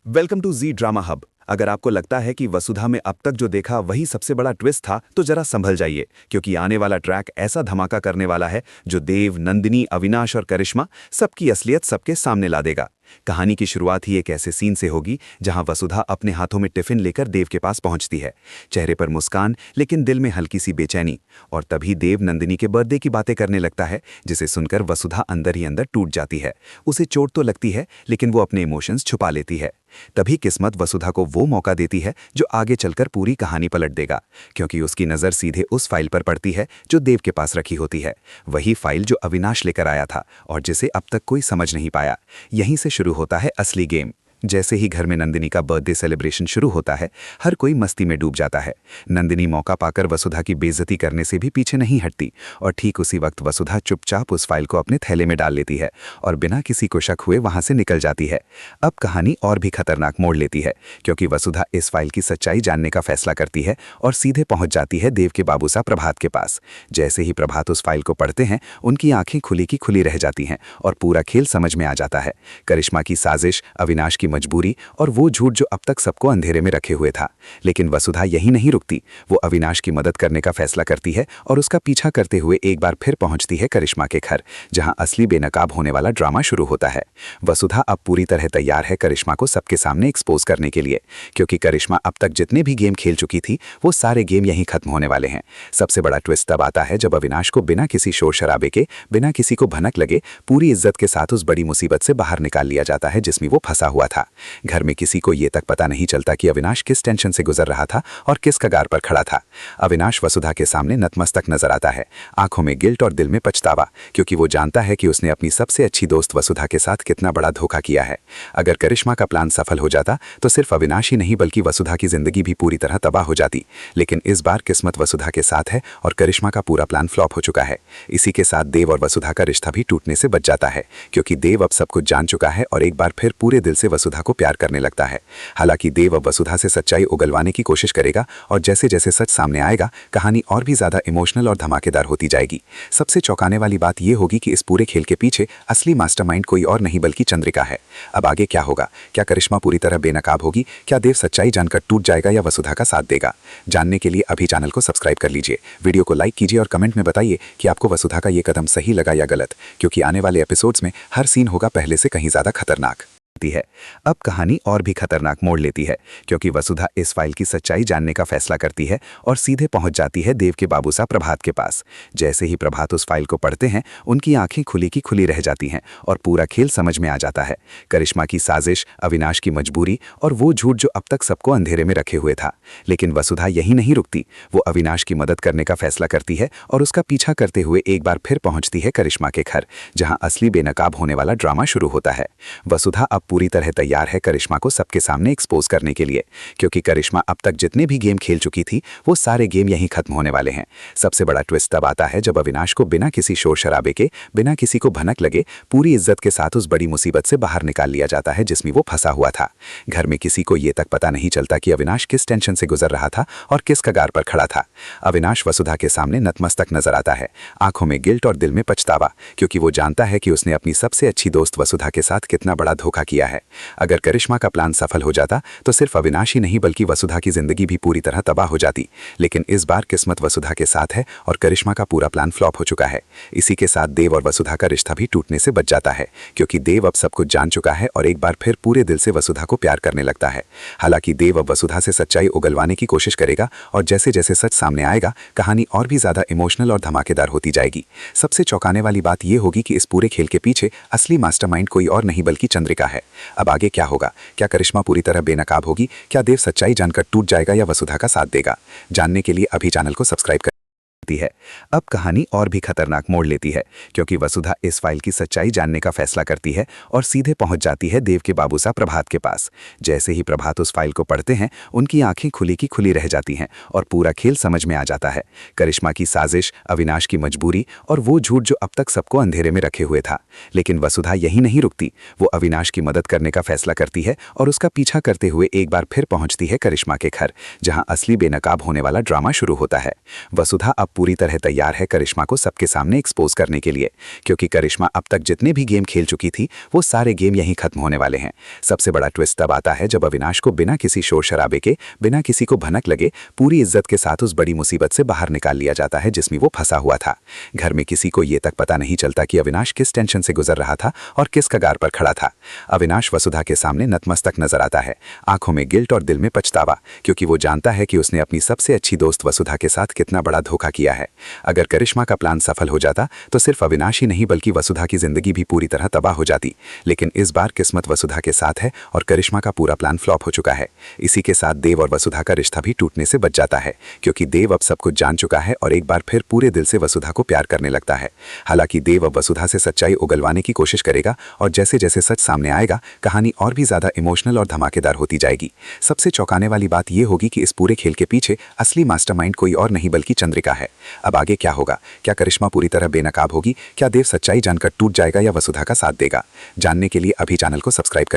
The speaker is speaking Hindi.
Welcome to G drama hub. अगर आपको लगता है कि वसुधा में अब तक जो देखा वही सबसे बड़ा ट्विस्ट था तो जरा संभल जाइए, क्योंकि आने वाला ट्रैक ऐसा धमाका करने वाला है जो देव, नंदिनी, अविनाश और करिश्मा सबकी असलियत सबके सामने ला देगा। कहानी की शुरुआत ही एक ऐसे सीन से होगी जहां वसुधा अपने हाथों में टिफिन लेकर देव के पास पहुंचती है। चेहरे पर मुस्कान, लेकिन दिल में हल्की सी बेचैनी। और तभी देव नंदिनी के बर्थडे की बातें करने लगता है, जिसे सुनकर वसुधा अंदर ही अंदर टूट जाती है। उसे चोट तो लगती है, लेकिन वो अपने इमोशंस छुपा लेती है। तभी किस्मत वसुधा को वो मौका देती है जो आगे चलकर पूरी कहानी पलट देगा, क्योंकि उसकी नज़र सीधे उस फाइल पर पड़ती है जो देव के पास रखी होती है। वही फाइल जो अविनाश लेकर आया था और जिसे अब तक कोई समझ नहीं पाया। यहीं से शुरू होता है असली गेम। जैसे ही घर में नंदिनी का बर्थडे सेलिब्रेशन शुरू होता है, हर कोई मस्ती में डूब जाता है। नंदिनी मौका पाकर वसुधा की बेइज्जती करने से भी पीछे नहीं हटती, और ठीक उसी वक्त वसुधा चुपचाप उस फाइल को अपने थैले में डाल लेती है और बिना किसी को शक हुए वहां से निकल जाती है। अब कहानी और भी खतरनाक मोड़ लेती है, क्योंकि वसुधा इस फाइल की सच्चाई जानने का फैसला करती है और सीधे पहुंच जाती है देव के बाबू साहब प्रभात के पास। जैसे ही प्रभात उस फाइल को पढ़ते हैं, उनकी आंखें खुली की खुली रह जाती हैं और पूरा खेल समझ में आ जाता है। करिश्मा की साजिश, अविनाश की मजबूरी और वो झूठ जो अब तक सबको अंधेरे में रखे हुए था। लेकिन वसुधा यही नहीं रुकती। वो अविनाश की मदद करने का फैसला करती है और उसका पीछा करते हुए एक बार फिर पहुंचती है करिश्मा के घर, जहां असली बेनकाब होने वाला ड्रामा शुरू होता है। वसुधा अब पूरी तरह तैयार है करिश्मा को सबके सामने एक्सपोज करने के लिए, क्योंकि करिश्मा अब तक जितने भी गेम खेल चुकी थी वो सारे गेम यहीं खत्म होने वाले हैं। सबसे बड़ा ट्विस्ट तब आता है जब अविनाश को बिना किसी शोर शराबे के, बिना किसी को भनक लगे, पूरी इज्जत के साथ उस बड़ी मुसीबत से बाहर निकाल लिया जाता है जिसमें वो फंसा हुआ था। घर में किसी को ये तक पता नहीं चलता कि अविनाश किस टेंशन से गुजर रहा था और किस कगार पर खड़ा था। अविनाश वसुधा के सामने नतमस्तक नजर आता है, आंखों में गिल्ट और दिल में पछतावा, क्योंकि वो जानता है कि उसने अपनी सबसे अच्छी दोस्त वसुधा के साथ कितना बड़ा धोखा किया है। अगर करिश्मा का प्लान सफल हो जाता तो सिर्फ अविनाश ही नहीं बल्कि वसुधा की जिंदगी भी पूरी तरह तबाह हो जाती। लेकिन इस बार किस्मत वसुधा के साथ है और करिश्मा का पूरा प्लान फ्लॉप हो चुका है। इसी के साथ देव और वसुधा का रिश्ता भी टूटने से बच जाता है, क्योंकि देव अब सब कुछ जान चुका है और एक बार फिर पूरे दिल से वसुधा को प्यार करने लगता है। हालांकि देव अब वसुधा से सच्चाई उगलवाने की कोशिश करेगा, और जैसे जैसे सच सामने आएगा कहानी और भी ज्यादा इमोशनल और धमाकेदार होती जाएगी। सबसे चौंकाने वाली बात यह होगी कि इस पूरे खेल के पीछे असली मास्टरमाइंड कोई और नहीं बल्कि चंद्रिका है। अब आगे क्या होगा? क्या करिश्मा पूरी तरह बेनकाब होगी? क्या देव सच्चाई जानकर टूट जाएगा या वसुधा का साथ देगा? जानने के लिए अभी चैनल को सब्सक्राइब कर लीजिए, वीडियो को लाइक कीजिए और कमेंट में बताइए कि आपको वसुधा का ये कदम सही लगा या गलत, क्योंकि आने वाले एपिसोड्स में हर सीन होगा पहले से कहीं ज्यादा खतरनाक है। अब कहानी और भी खतरनाक मोड़ लेती है, क्योंकि वसुधा इस फाइल की सच्चाई जानने का फैसला करती है और सीधे पहुंच जाती है देव के बाबू साहब प्रभात के पास। जैसे ही प्रभात उस फाइल को पढ़ते हैं, उनकी आंखें खुली की खुली रह जाती हैं और पूरा खेल समझ में आ जाता है। करिश्मा की साजिश, अविनाश की मजबूरी और वो झूठ जो अब तक सबको अंधेरे में रखे हुए था। लेकिन वसुधा यही नहीं रुकती। वो अविनाश की मदद करने का फैसला करती है और उसका पीछा करते हुए एक बार फिर पहुंचती है करिश्मा के घर, जहां असली बेनकाब होने वाला ड्रामा शुरू होता है। वसुधा अब पूरी तरह तैयार है करिश्मा को सबके सामने एक्सपोज करने के लिए, क्योंकि करिश्मा अब तक जितने भी गेम खेल चुकी थी वो सारे गेम यहीं खत्म होने वाले हैं। सबसे बड़ा ट्विस्ट तब आता है जब अविनाश को बिना किसी शोर शराबे के, बिना किसी को भनक लगे, पूरी इज्जत के साथ उस बड़ी मुसीबत से बाहर निकाल लिया जाता है जिसमें वो फंसा हुआ था। घर में किसी को ये तक पता नहीं चलता कि अविनाश किस टेंशन से गुजर रहा था और किस कगार पर खड़ा था। अविनाश वसुधा के सामने नतमस्तक नजर आता है, आंखों में गिल्ट और दिल में पछतावा, क्योंकि वो जानता है कि उसने अपनी सबसे अच्छी दोस्त वसुधा के साथ कितना बड़ा धोखा किया है। अगर करिश्मा का प्लान सफल हो जाता तो सिर्फ अविनाश ही नहीं बल्कि वसुधा की जिंदगी भी पूरी तरह तबाह हो जाती। लेकिन इस बार किस्मत वसुधा के साथ है और करिश्मा का पूरा प्लान फ्लॉप हो चुका है। इसी के साथ देव और वसुधा का रिश्ता भी टूटने से बच जाता है, क्योंकि देव अब सब कुछ जान चुका है और एक बार फिर पूरे दिल से वसुधा को प्यार करने लगता है। हालांकि देव अब वसुधा से सच्चाई उगलवाने की कोशिश करेगा, और जैसे जैसे सच सामने आएगा कहानी और भी ज्यादा इमोशनल और धमाकेदार होती जाएगी। सबसे चौंकाने वाली बात यह होगी कि इस पूरे खेल के पीछे असली मास्टरमाइंड कोई और नहीं बल्कि चंद्रिका है। अब आगे क्या होगा? क्या करिश्मा पूरी तरह बेनकाब होगी? क्या देव सच्चाई जानकर टूट जाएगा या वसुधा का साथ देगा? जानने के लिए अभी चैनल को सब्सक्राइब कर है। अब कहानी और भी खतरनाक मोड़ लेती है, क्योंकि वसुधा इस फाइल की सच्चाई जानने का फैसला करती है और सीधे पहुंच जाती है देव के बाबू साहब प्रभात के पास। जैसे ही प्रभात उस फाइल को पढ़ते हैं, उनकी आंखें खुली की खुली रह जाती हैं और पूरा खेल समझ में आ जाता है। करिश्मा की साजिश, अविनाश की मजबूरी और वो झूठ जो अब तक सबको अंधेरे में रखे हुए था। लेकिन वसुधा यही नहीं रुकती। वो अविनाश की मदद करने का फैसला करती है और उसका पीछा करते हुए एक बार फिर पहुंचती है करिश्मा के घर, जहां असली बेनकाब होने वाला ड्रामा शुरू होता है। वसुधा अब पूरी तरह तैयार है करिश्मा को सबके सामने एक्सपोज करने के लिए, क्योंकि करिश्मा अब तक जितने भी गेम खेल चुकी थी वो सारे गेम यहीं खत्म होने वाले हैं। सबसे बड़ा ट्विस्ट तब आता है जब अविनाश को बिना किसी शोर शराबे के, बिना किसी को भनक लगे, पूरी इज्जत के साथ उस बड़ी मुसीबत से बाहर निकाल लिया जाता है जिसमें वो फंसा हुआ था। घर में किसी को ये तक पता नहीं चलता कि अविनाश किस टेंशन से गुजर रहा था और किस कगार पर खड़ा था। अविनाश वसुधा के सामने नतमस्तक नजर आता है, आंखों में गिल्ट और दिल में पछतावा, क्योंकि वो जानता है कि उसने अपनी सबसे अच्छी दोस्त वसुधा के साथ कितना बड़ा धोखा किया है। अगर करिश्मा का प्लान सफल हो जाता तो सिर्फ अविनाश ही नहीं बल्कि वसुधा की जिंदगी भी पूरी तरह तबाह हो जाती। लेकिन इस बार किस्मत वसुधा के साथ है और करिश्मा का पूरा प्लान फ्लॉप हो चुका है। इसी के साथ देव और वसुधा का रिश्ता भी टूटने से बच जाता है, क्योंकि देव अब सब कुछ जान चुका है और एक बार फिर पूरे दिल से वसुधा को प्यार करने लगता है। हालांकि देव अब वसुधा से सच्चाई उगलवाने की कोशिश करेगा और जैसे जैसे सच सामने आएगा कहानी और भी ज्यादा इमोशनल और धमाकेदार होती जाएगी। सबसे चौंकाने वाली बात यह होगी कि इस पूरे खेल के पीछे असली मास्टरमाइंड कोई और नहीं बल्कि चंद्रिका है। अब आगे क्या होगा? क्या करिश्मा पूरी तरह बेनकाब होगी? क्या देव सच्चाई जानकर टूट जाएगा या वसुधा का साथ देगा? जानने के लिए अभी चैनल को सब्सक्राइब करें।